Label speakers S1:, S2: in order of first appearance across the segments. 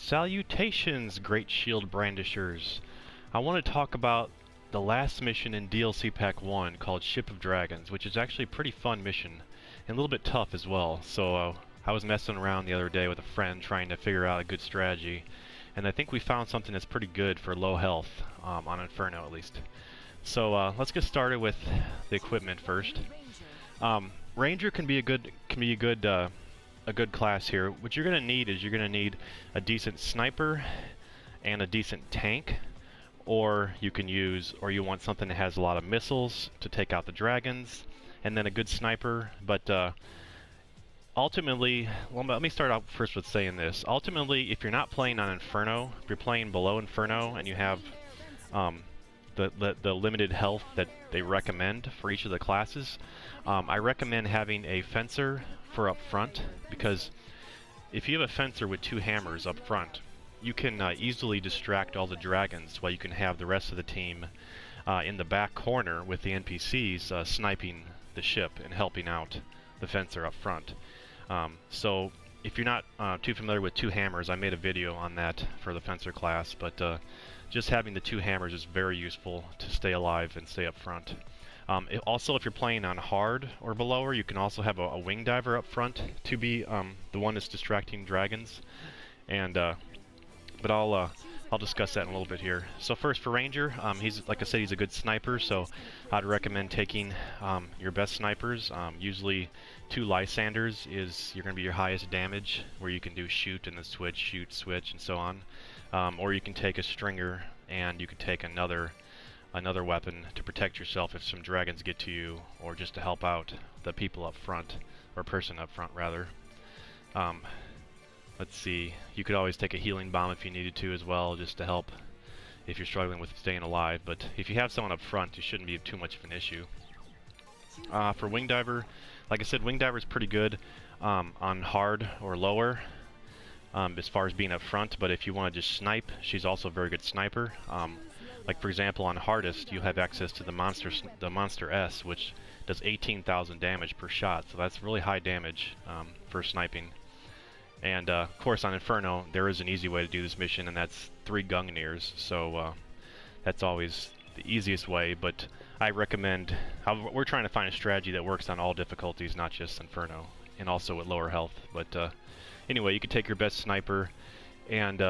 S1: Salutations, great shield brandishers! I want to talk about the last mission in DLC Pack 1 called Ship of Dragons, which is actually a pretty fun mission, and a little bit tough as well. So I was messing around the other day with a friend trying to figure out a good strategy, and I think we found something that's pretty good for low health, on Inferno at least. So let's get started with the equipment first. Ranger can be a good class here. What you're going to need is a decent sniper and a decent tank, or you want something that has a lot of missiles to take out the dragons, and then a good sniper. But ultimately, well, let me start out first with saying this. Ultimately, if you're not playing on Inferno, if you're playing below Inferno and you have the limited health that they recommend for each of the classes, I recommend having a fencer for up front, because if you have a fencer with 2 hammers up front, you can easily distract all the dragons while you can have the rest of the team in the back corner with the NPCs sniping the ship and helping out the fencer up front. So if you're not too familiar with 2 hammers, I made a video on that for the fencer class, but just having the 2 hammers is very useful to stay alive and stay up front. Also, if you're playing on hard or below, you can also have a wing diver up front to be the one that's distracting dragons. And but I'll discuss that in a little bit here. So first, for Ranger, he's, like I said, he's a good sniper, so I'd recommend taking your best snipers. Usually 2 Lysanders is you're going to be your highest damage, where you can do shoot and then switch, shoot, switch, and so on. Or you can take a Stringer, and you can take another weapon to protect yourself if some dragons get to you, or just to help out the people up front, or person up front rather. Let's see, you could always take a healing bomb if you needed to as well, just to help if you're struggling with staying alive. But if you have someone up front, it shouldn't be too much of an issue. For Wing Diver, like I said, Wing Diver is pretty good on hard or lower, as far as being up front. But if you want to just snipe, she's also a very good sniper. Like for example, on hardest, you have access to the monster S, which does 18,000 damage per shot. So that's really high damage for sniping. And of course, on Inferno, there is an easy way to do this mission, and that's 3 Gungners. So that's always the easiest way. But I recommend, we're trying to find a strategy that works on all difficulties, not just Inferno, and also with lower health. But anyway, you could take your best sniper, and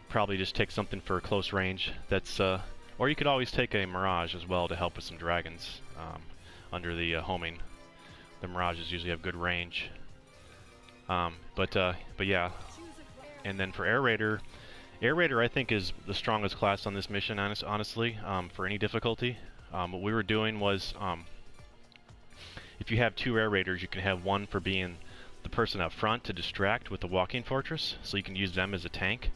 S1: probably just take something for close range. That's or you could always take a Mirage as well to help with some dragons under the homing. The Mirages usually have good range. But yeah. And then for Air Raider I think is the strongest class on this mission, honestly, for any difficulty. What we were doing was, if you have 2 Air Raiders, you can have one for being the person up front to distract with the walking fortress, so you can use them as a tank,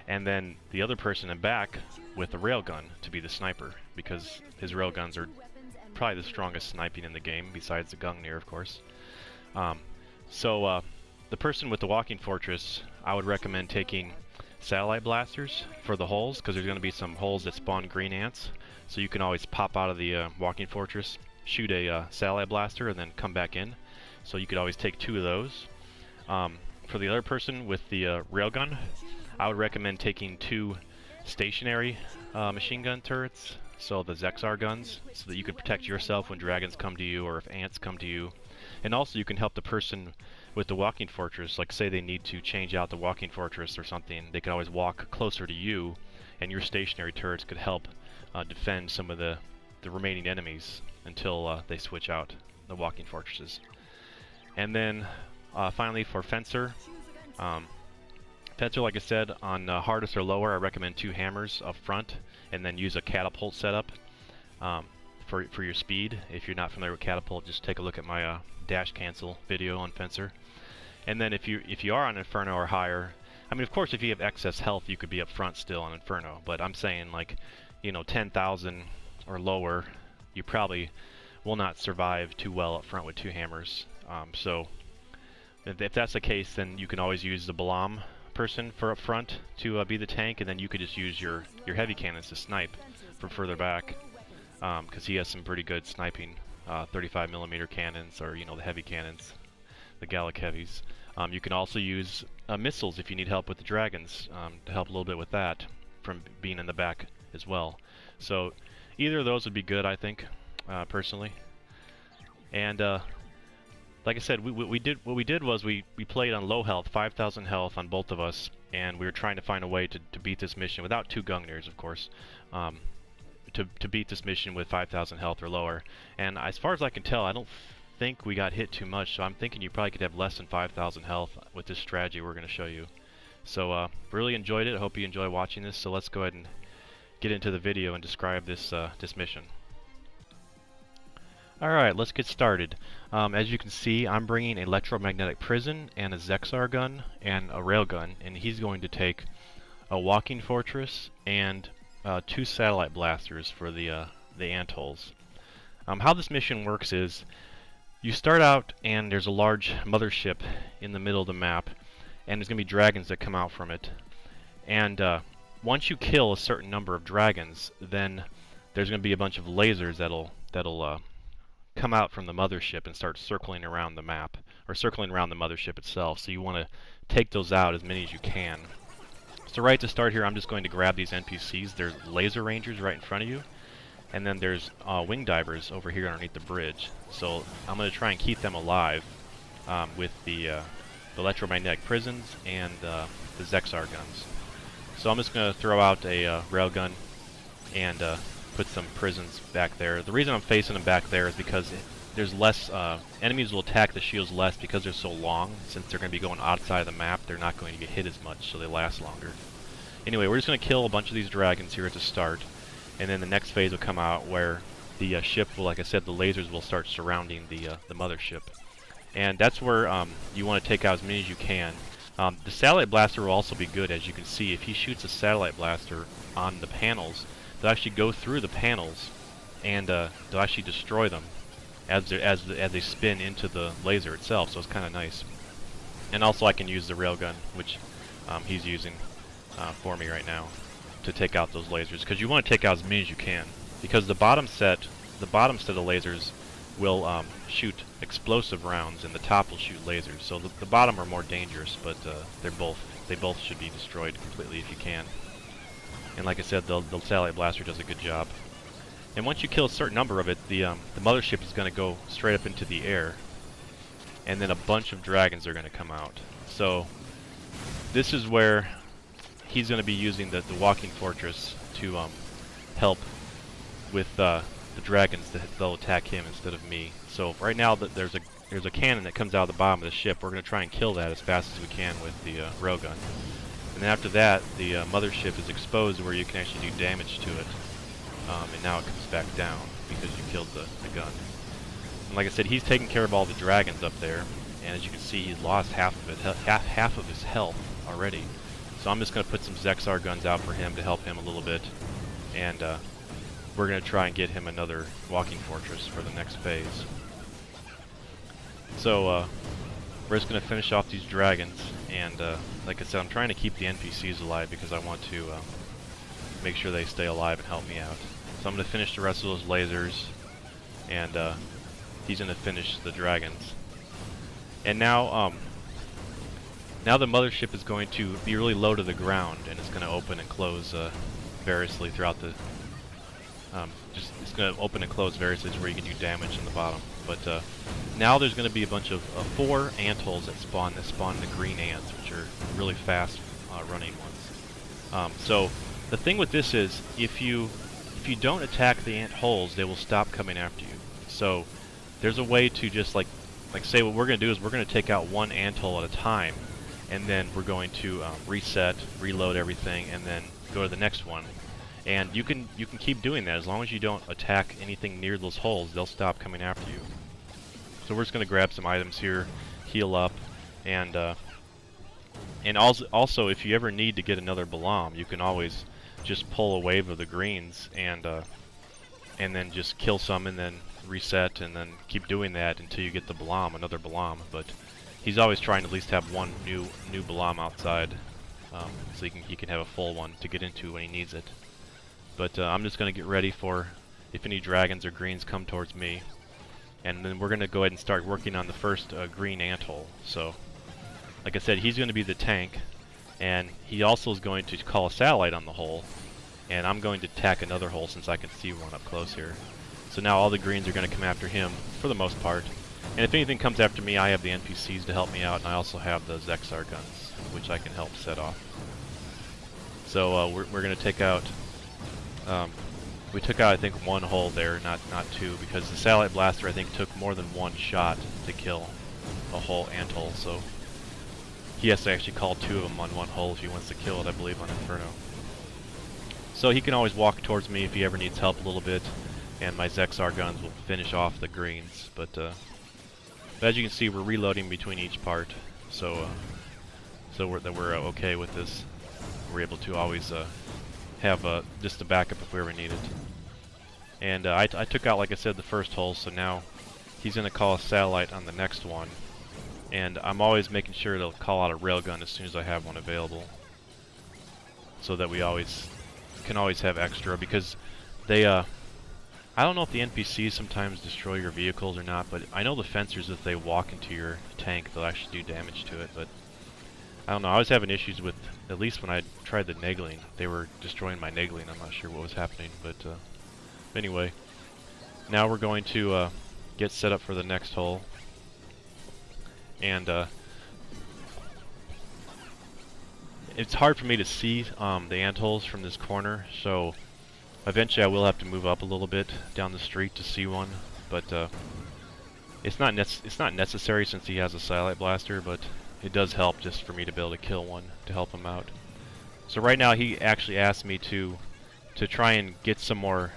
S1: and then the other person in back with the railgun to be the sniper, because his railguns are probably the strongest sniping in the game, besides the Gungnir, of course. The person with the walking fortress, I would recommend taking satellite blasters for the holes, because there's going to be some holes that spawn green ants, so you can always pop out of the walking fortress, shoot a satellite blaster, and then come back in. So you could always take 2 of those. For the other person with the railgun, I would recommend taking 2 stationary machine gun turrets, so the Zexar guns, so that you can protect yourself when dragons come to you or if ants come to you. And also you can help the person with the walking fortress, like say they need to change out the walking fortress or something, they could always walk closer to you, and your stationary turrets could help defend some of the remaining enemies until they switch out the walking fortresses. And then finally for Fencer, like I said, on hardest or lower, I recommend 2 hammers up front, and then use a catapult setup for your speed. If you're not familiar with catapult, just take a look at my dash cancel video on Fencer. And then if you are on Inferno or higher, I mean, of course, if you have excess health, you could be up front still on Inferno. But I'm saying, like, 10,000 or lower, you probably will not survive too well up front with 2 hammers. So if that's the case, then you can always use the Balam person for up front to be the tank, and then you could just use your heavy cannons to snipe from further back, because he has some pretty good sniping 35mm cannons, or the heavy cannons, the Gallic heavies. You can also use missiles if you need help with the dragons, to help a little bit with that from being in the back as well. So either of those would be good, I think, personally. And like I said, what we did was we played on low health, 5,000 health on both of us, and we were trying to find a way to beat this mission without 2 Gungners, of course. To beat this mission with 5,000 health or lower. And as far as I can tell, I don't think we got hit too much, so I'm thinking you probably could have less than 5,000 health with this strategy we're going to show you. So really enjoyed it. I hope you enjoy watching this. So let's go ahead and get into the video and describe this this mission. Alright, let's get started. As you can see, I'm bringing an electromagnetic prison and a Zexar gun and a railgun, and he's going to take a walking fortress and 2 satellite blasters for the antholes. How this mission works is you start out and there's a large mothership in the middle of the map, and there's going to be dragons that come out from it. And once you kill a certain number of dragons, then there's going to be a bunch of lasers that'll come out from the mothership and start circling around the map, or circling around the mothership itself. So you want to take those out, as many as you can. So right to start here, I'm just going to grab these NPCs. There's laser rangers right in front of you, and then there's wing divers over here underneath the bridge. So I'm going to try and keep them alive with the electromagnetic prisons and the Zexar guns. So I'm just going to throw out a railgun and put some prisons back there. The reason I'm facing them back there is because there's less, enemies will attack the shields less because they're so long. Since they're going to be going outside of the map, they're not going to get hit as much, so they last longer. Anyway, we're just going to kill a bunch of these dragons here at the start, and then the next phase will come out where the ship will, like I said, the lasers will start surrounding the mothership. And that's where you want to take out as many as you can. The satellite blaster will also be good. As you can see, if he shoots a satellite blaster on the panels, they'll actually go through the panels, and they'll actually destroy them as they spin into the laser itself, so it's kind of nice. And also I can use the railgun, which he's using for me right now, to take out those lasers, because you want to take out as many as you can, because the bottom set of lasers will shoot explosive rounds, and the top will shoot lasers. So the bottom are more dangerous, but they both should be destroyed completely if you can. And like I said, the satellite blaster does a good job. And once you kill a certain number of it, the mothership is going to go straight up into the air, and then a bunch of dragons are going to come out. So this is where he's going to be using the walking fortress to help with the dragons. They'll attack him instead of me. So right now there's a cannon that comes out of the bottom of the ship. We're going to try and kill that as fast as we can with the railgun. And then after that, the mothership is exposed where you can actually do damage to it. And now it comes back down because you killed the gun. And like I said, he's taking care of all the dragons up there, and as you can see, he's lost half of his health already. So I'm just going to put some Zexar guns out for him to help him a little bit, and we're going to try and get him another walking fortress for the next phase. So we're just going to finish off these dragons, and like I said, I'm trying to keep the NPCs alive because I want to make sure they stay alive and help me out. So I'm going to finish the rest of those lasers, and he's going to finish the dragons. And now now the mothership is going to be really low to the ground, and it's going to open and close variously throughout the... it's going to open and close variously where you can do damage in the bottom. But now there's going to be a bunch of 4 antholes that spawn the green ants, which are really fast running ones. So the thing with this is, if you don't attack the ant holes, they will stop coming after you. So there's a way to just like say what we're going to do is we're going to take out one anthole at a time, and then we're going to reset, reload everything, and then go to the next one. And you can keep doing that as long as you don't attack anything near those holes. They'll stop coming after you. So we're just going to grab some items here, heal up, and also if you ever need to get another Balam, you can always just pull a wave of the greens and then just kill some and then reset and then keep doing that until you get the Balam, another Balam. But he's always trying to at least have one new Balam outside, so he can have a full one to get into when he needs it. But I'm just going to get ready for if any dragons or greens come towards me, and then we're going to go ahead and start working on the first green anthole. So like I said, he's going to be the tank, and he also is going to call a satellite on the hole, and I'm going to attack another hole since I can see one up close here. So now all the greens are going to come after him for the most part. And if anything comes after me, I have the NPCs to help me out, and I also have the Zexar guns, which I can help set off. So we're going to take out, we took out I think one hole there, not two, because the satellite blaster I think took more than one shot to kill a whole ant hole, so he has to actually call two of them on one hole if he wants to kill it, I believe, on Inferno. So he can always walk towards me if he ever needs help a little bit, and my Zexar guns will finish off the greens, but as you can see, we're reloading between each part, so we're okay with this. We're able to always have just a backup if we ever need it. And I took out, like I said, the first hole, so now he's going to call a satellite on the next one. And I'm always making sure to call out a railgun as soon as I have one available, so that we can always have extra, because they I don't know if the NPCs sometimes destroy your vehicles or not, but I know the fencers, if they walk into your tank, they'll actually do damage to it. But I don't know, I was having issues with, at least when I tried the negling, they were destroying my negling. I'm not sure what was happening, but anyway, now we're going to get set up for the next hole. And it's hard for me to see the ant holes from this corner, so eventually I will have to move up a little bit down the street to see one, but it's not necessary since he has a satellite blaster, but it does help just for me to be able to kill one to help him out. So right now he actually asked me to try and get some more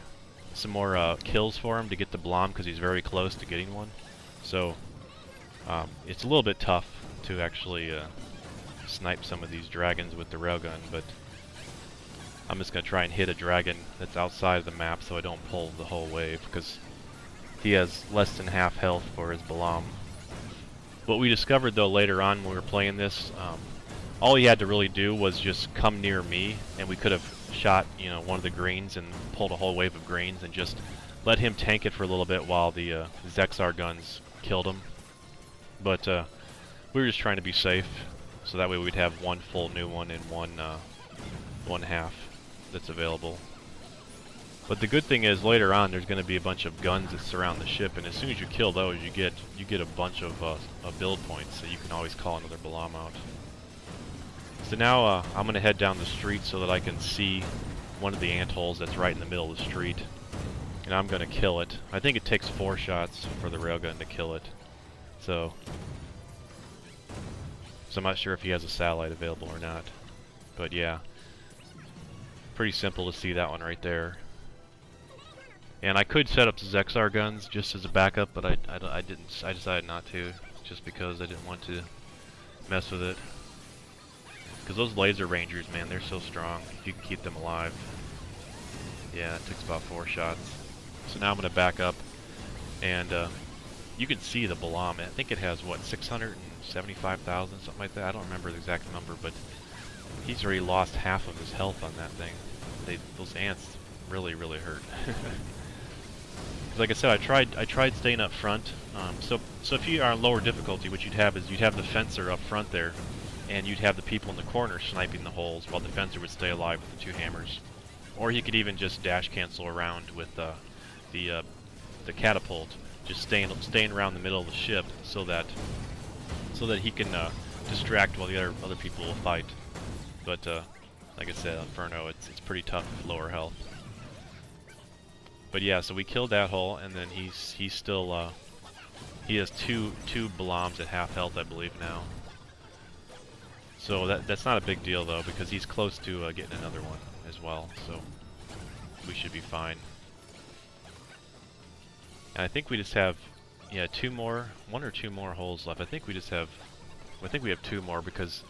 S1: kills for him to get the Blom, because he's very close to getting one. So it's a little bit tough to actually snipe some of these dragons with the railgun, but I'm just going to try and hit a dragon that's outside of the map so I don't pull the whole wave, because he has less than half health for his Balam. What we discovered though later on when we were playing this, all he had to really do was just come near me, and we could have shot, you know, one of the greens and pulled a whole wave of greens and just let him tank it for a little bit while the Zexar guns killed him. But we were just trying to be safe, so that way we'd have one full new one and one half that's available. But the good thing is later on there's going to be a bunch of guns that surround the ship, and as soon as you kill those, you get a bunch of build points, so you can always call another Balam out. So now I'm going to head down the street so that I can see one of the ant holes that's right in the middle of the street, and I'm going to kill it. I think it takes 4 shots for the railgun to kill it. So I'm not sure if he has a satellite available or not. But yeah, pretty simple to see that one right there. And I could set up the Zexar guns just as a backup, but I didn't. I decided not to, just because I didn't want to mess with it. Because those laser rangers, man, they're so strong. If you can keep them alive. Yeah, it takes about 4 shots. So now I'm going to back up, and you can see the Balam. I think it has, what, 675,000, something like that? I don't remember the exact number, but he's already lost half of his health on that thing. Those ants really hurt. Like I said, I tried staying up front. So if you are on lower difficulty, what you'd have is you'd have the fencer up front there, and you'd have the people in the corner sniping the holes while the fencer would stay alive with the 2 hammers. Or he could even just dash cancel around with the catapult, just staying around the middle of the ship so that he can distract while the other people will fight. But like I said, Inferno, it's pretty tough with lower health. But yeah, so we killed that hole, and then he's still he has two Balams at half health, I believe now. So that's not a big deal though, because he's close to getting another one as well. So we should be fine. And I think we just have, yeah, 1 or 2 more holes left. I think we have 2 more, because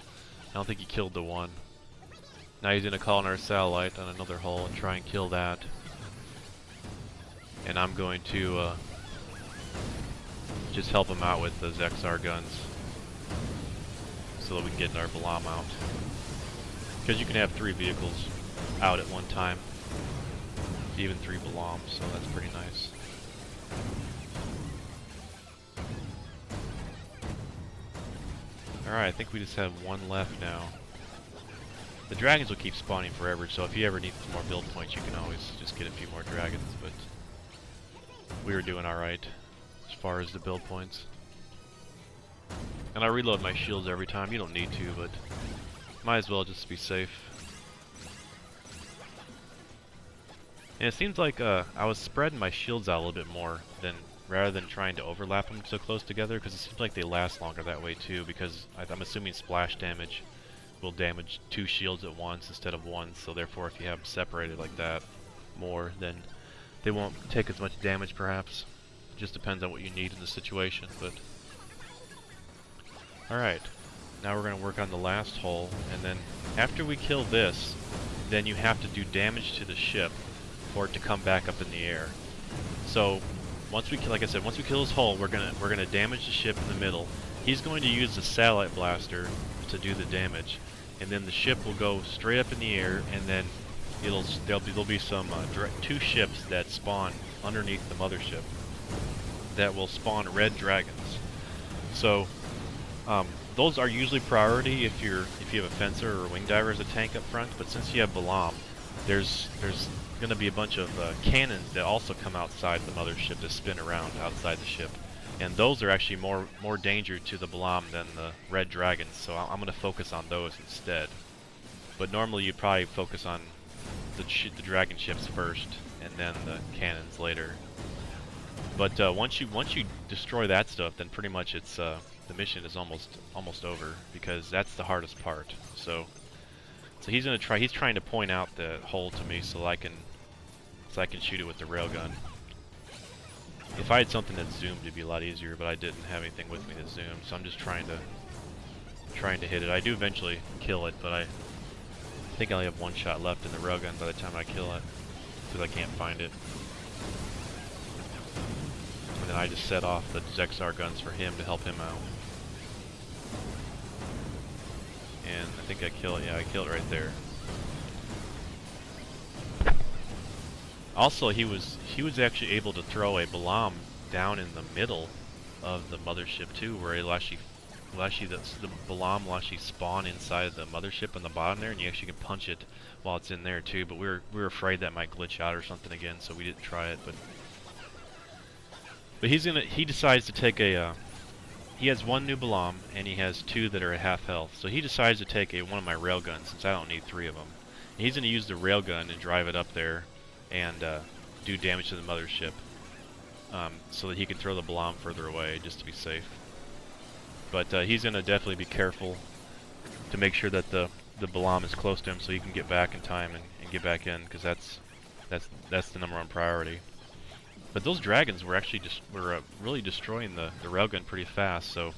S1: I don't think he killed the one. Now he's gonna call in our satellite on another hole and try and kill that. And I'm going to just help him out with the Zexar guns so that we can get our Balam out. Because you can have 3 vehicles out at one time, even 3 Balams, so that's pretty nice. Alright, I think we just have one left now. The dragons will keep spawning forever, so if you ever need some more build points, you can always just get a few more dragons, but we were doing alright as far as the build points. And I reload my shields every time. You don't need to, but might as well just be safe. And it seems like I was spreading my shields out a little bit more rather than trying to overlap them so close together, because it seems like they last longer that way too, because I'm assuming splash damage will damage 2 shields at once instead of 1, so therefore if you have them separated like that more, then they won't take as much damage perhaps. It just depends on what you need in the situation, but... Alright, now we're going to work on the last hole, and then after we kill this, then you have to do damage to the ship for it to come back up in the air. So, once we, like I said, once we kill this hole, we're gonna damage the ship in the middle. He's going to use the satellite blaster to do the damage, and then the ship will go straight up in the air, and then there'll be some 2 ships that spawn underneath the mothership that will spawn red dragons. So those are usually priority if you have a fencer or a wing diver as a tank up front, but since you have Balam, there's going to be a bunch of cannons that also come outside the mothership to spin around outside the ship, and those are actually more danger to the Balam than the red dragons, so I'm going to focus on those instead. But normally you'd probably focus on the dragon ships first and then the cannons later. But once you destroy that stuff, then pretty much it's the mission is almost over, because that's the hardest part. So he's trying to point out the hole to me so I can shoot it with the railgun. If I had something that zoomed, it'd be a lot easier, but I didn't have anything with me to zoom, so I'm just trying to hit it. I do eventually kill it, but I think I only have 1 shot left in the railgun by the time I kill it, because I can't find it. And then I just set off the Zexar guns for him to help him out. And I think I kill it. Yeah, I kill it right there. Also, he was actually able to throw a Balam down in the middle of the mothership too, where the Balam will actually spawn inside the mothership on the bottom there, and you actually can punch it while it's in there too. But we were afraid that might glitch out or something again, so we didn't try it. But he decides to take a. He has 1 new Balam, and he has 2 that are at half health. So he decides to take one of my railguns, since I don't need 3 of them. And he's going to use the railgun and drive it up there and do damage to the mothership, so that he can throw the Balam further away, just to be safe. But he's going to definitely be careful to make sure that the Balam is close to him, so he can get back in time and get back in, because that's the #1 priority. But those dragons were actually really destroying the railgun pretty fast, so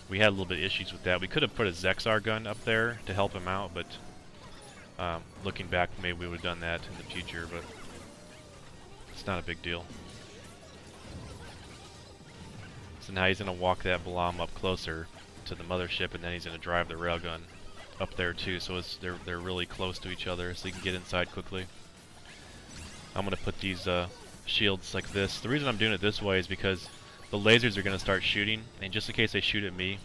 S1: we had a little bit of issues with that. We could have put a Zexar gun up there to help him out, but looking back, maybe we would have done that in the future, but it's not a big deal. So now he's going to walk that Balam up closer to the mothership, and then he's going to drive the railgun up there too, so they're really close to each other, so he can get inside quickly. I'm going to put these shields like this. The reason I'm doing it this way is because the lasers are going to start shooting, and just in case they shoot at me,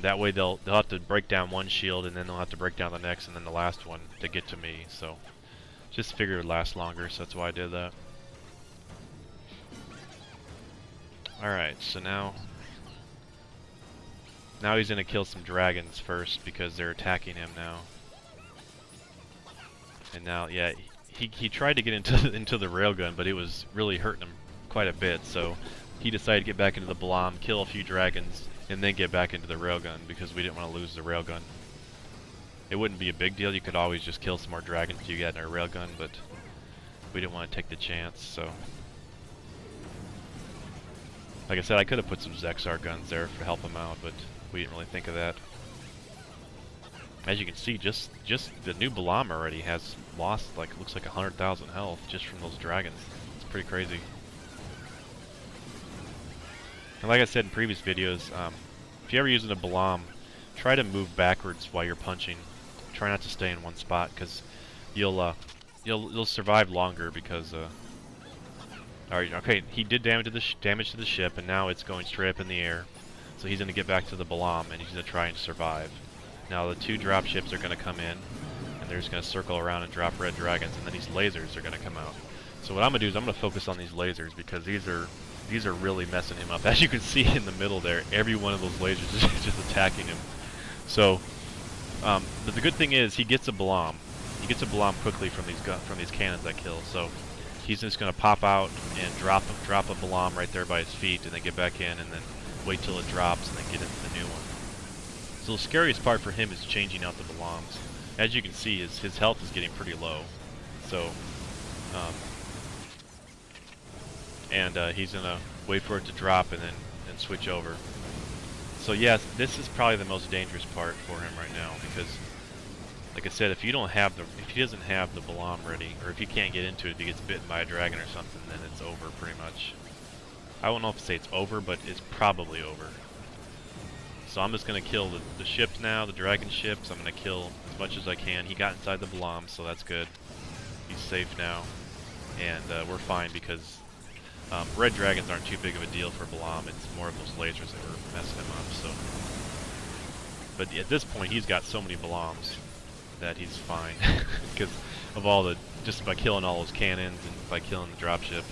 S1: that way they'll have to break down 1 shield, and then they'll have to break down the next, and then the last one to get to me. So just figured it would last longer, so that's why I did that. Alright, so now he's going to kill some dragons first, because they're attacking him now. And now, yeah, he tried to get into the railgun, but it was really hurting him quite a bit, so he decided to get back into the Balam, kill a few dragons, and then get back into the railgun, because we didn't want to lose the railgun. It wouldn't be a big deal, you could always just kill some more dragons you got in our railgun, but we didn't want to take the chance, so... Like I said, I could have put some Zexar guns there to help him out, but we didn't really think of that. As you can see, just the new Balam already has lost, like, looks like 100,000 health just from those dragons. It's pretty crazy. And like I said in previous videos, if you're ever using a Balam, try to move backwards while you're punching. Try not to stay in one spot, because you'll survive longer. Because alright, okay, he did damage to the ship, and now it's going straight up in the air. So he's going to get back to the Balam, and he's going to try and survive. Now the 2 drop ships are going to come in, and they're just going to circle around and drop red dragons, and then these lasers are going to come out. So what I'm going to do is I'm going to focus on these lasers, because these are really messing him up. As you can see in the middle there, every one of those lasers is just attacking him. So, but the good thing is he gets a Balam. He gets a Balam quickly from these cannons I kill. So he's just going to pop out and drop a Balam right there by his feet, and then get back in, and then wait till it drops, and then get into the new one. So the scariest part for him is changing out the Balams. As you can see, his health is getting pretty low. So, he's gonna wait for it to drop and then switch over. So yes, this is probably the most dangerous part for him right now, because, like I said, if he doesn't have the Balam ready, or if he can't get into it, if he gets bitten by a dragon or something, then it's over pretty much. I don't know if to say it's over, but it's probably over. So I'm just gonna kill the ships now, the dragon ships. I'm gonna kill as much as I can. He got inside the Balam, so that's good. He's safe now, and we're fine, because red dragons aren't too big of a deal for Balam. It's more of those lasers that were messing him up. So, but at this point, he's got so many Balams that he's fine, because of just by killing all those cannons and by killing the dropship.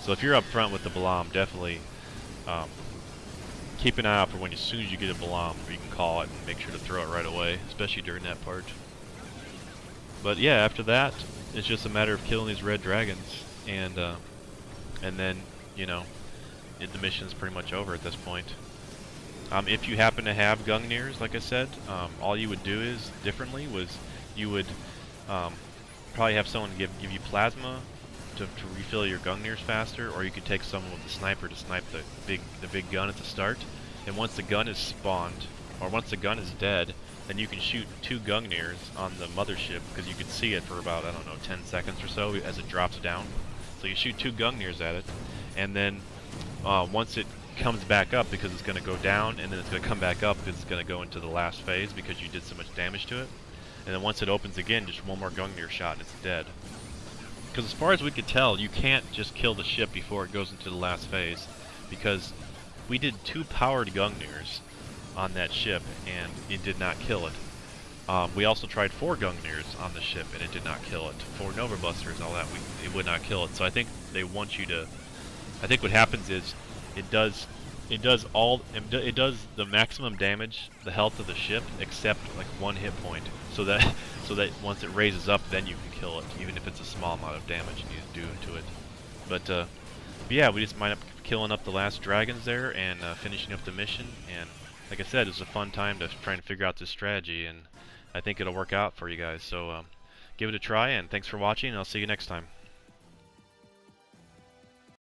S1: So if you're up front with the Balam, definitely keep an eye out for as soon as you get a Balam, where you can call it and make sure to throw it right away, especially during that part. But yeah, after that, it's just a matter of killing these red dragons, and then, you know, the mission's pretty much over at this point. If you happen to have Gungnir's, like I said, all you would do is, differently, was you would probably have someone give you plasma to refill your Gungnir's faster, or you could take someone with the sniper to snipe the big gun at the start. And once the gun is spawned, or once the gun is dead, then you can shoot 2 Gungnir's on the mothership, because you can see it for about, I don't know, 10 seconds or so as it drops down. So you shoot 2 Gungnir's at it, and then once it comes back up, because it's going to go down, and then it's going to come back up because it's going to go into the last phase because you did so much damage to it. And then once it opens again, just 1 more Gungnir shot and it's dead. Because as far as we could tell, you can't just kill the ship before it goes into the last phase, because we did 2 powered Gungnir's on that ship and it did not kill it. We also tried 4 Gungnir's on the ship and it did not kill it. 4 Nova Busters, all that, it would not kill it. So I think they want you to. I think what happens is it does the maximum damage, the health of the ship, except like 1 hit point. So that once it raises up, then you can kill it, even if it's a small amount of damage you need to do to it. But yeah, we just might up killing up the last dragons there and finishing up the mission. And like I said, it's a fun time to try and figure out this strategy, and I think it'll work out for you guys. So give it a try, and thanks for watching, and I'll see you next time.